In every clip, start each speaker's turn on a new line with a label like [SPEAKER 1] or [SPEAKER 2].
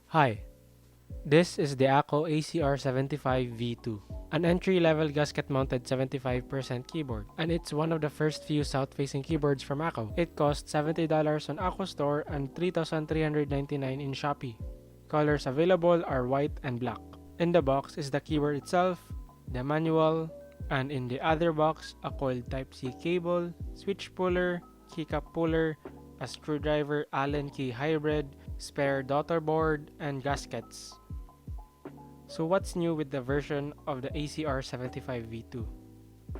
[SPEAKER 1] Hi, this is the Akko ACR 75 V2, an entry-level gasket-mounted 75% keyboard, and it's one of the first few south-facing keyboards from Akko. It costs $70 on Akko store and $3,399 in Shopee. Colors available are white and black. In the box is the keyboard itself, the manual, and in the other box, a coiled Type-C cable, switch puller, keycap puller, a screwdriver Allen key hybrid, spare daughter board, and gaskets. So what's new with the version of the ACR 75 V2?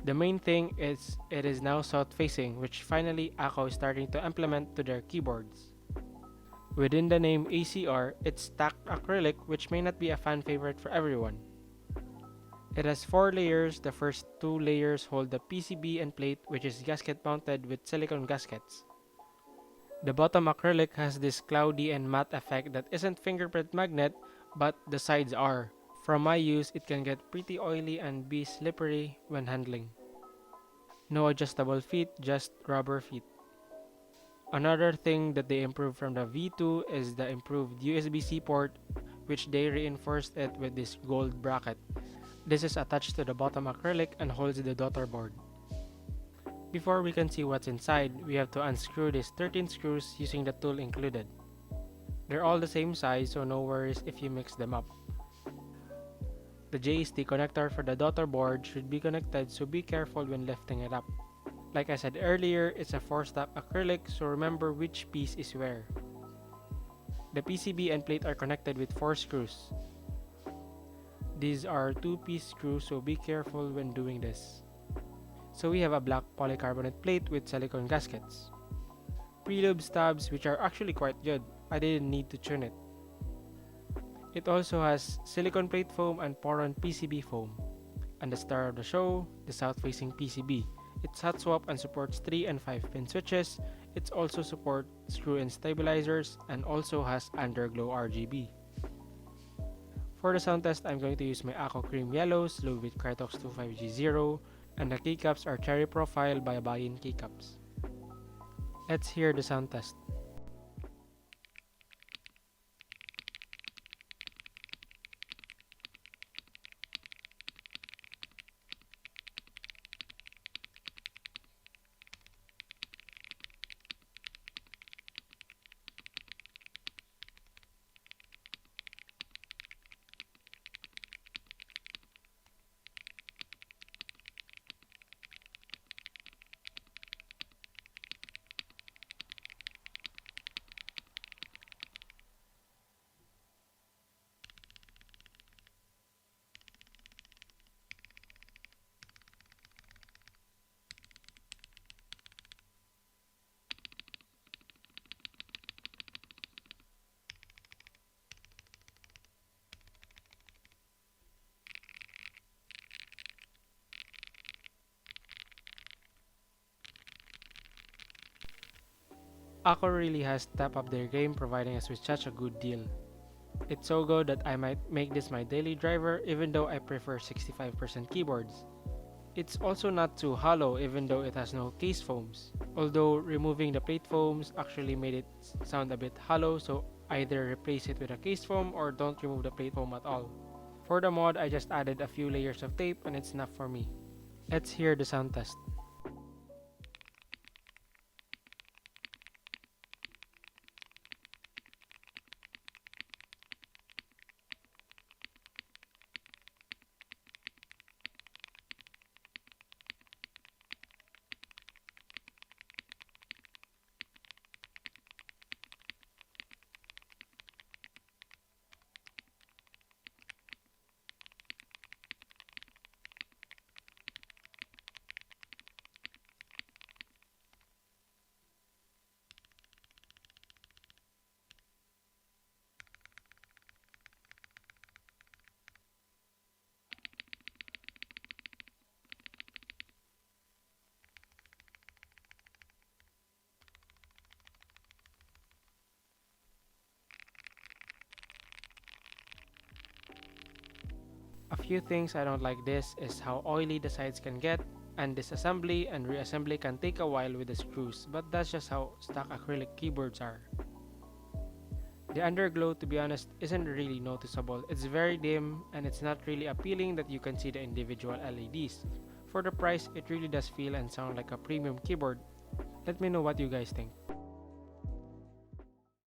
[SPEAKER 1] The main thing is it is now south facing, which finally Akko is starting to implement to their keyboards. Within the name ACR, it's stacked acrylic, which may not be a fan favorite for everyone. It has 4 layers. The first 2 layers hold the PCB and plate, which is gasket mounted with silicone gaskets. The bottom acrylic has this cloudy and matte effect that isn't fingerprint magnet, but the sides are. From my use, it can get pretty oily and be slippery when handling. No adjustable feet, just rubber feet. Another thing that they improved from the V2 is the improved USB-C port, which they reinforced it with this gold bracket. This is attached to the bottom acrylic and holds the daughter board. Before we can see what's inside, we have to unscrew these 13 screws using the tool included. They're all the same size, so no worries if you mix them up. The JST connector for the daughter board should be connected, so be careful when lifting it up. Like I said earlier, it's a 4-step acrylic, so remember which piece is where. The PCB and plate are connected with 4 screws. These are 2-piece screws, so be careful when doing this. So we have a black polycarbonate plate with silicone gaskets. Preloop stabs, which are actually quite good. I didn't need to tune it. It also has silicone plate foam and Poron PCB foam. And the star of the show, the south-facing PCB. It's hot swap and supports 3 and 5 pin switches. It also supports screw-in stabilizers and also has underglow RGB. For the sound test, I'm going to use my Akko Cream Yellows, Lubing with Krytox 25G0, and the keycaps are Cherry Profile by Buy-in Keycaps. Let's hear the sound test. Akko really has stepped up their game, providing us with such a good deal. It's so good that I might make this my daily driver, even though I prefer 65% keyboards. It's also not too hollow, even though it has no case foams. Although removing the plate foams actually made it sound a bit hollow, so either replace it with a case foam or don't remove the plate foam at all. For the mod, I just added a few layers of tape and it's enough for me. Let's hear the sound test. A few things I don't like this is how oily the sides can get, and disassembly and reassembly can take a while with the screws, but that's just how stock acrylic keyboards are. The underglow, to be honest, isn't really noticeable. It's very dim and it's not really appealing that you can see the individual LEDs. For the price, it really does feel and sound like a premium keyboard. Let me know what you guys think.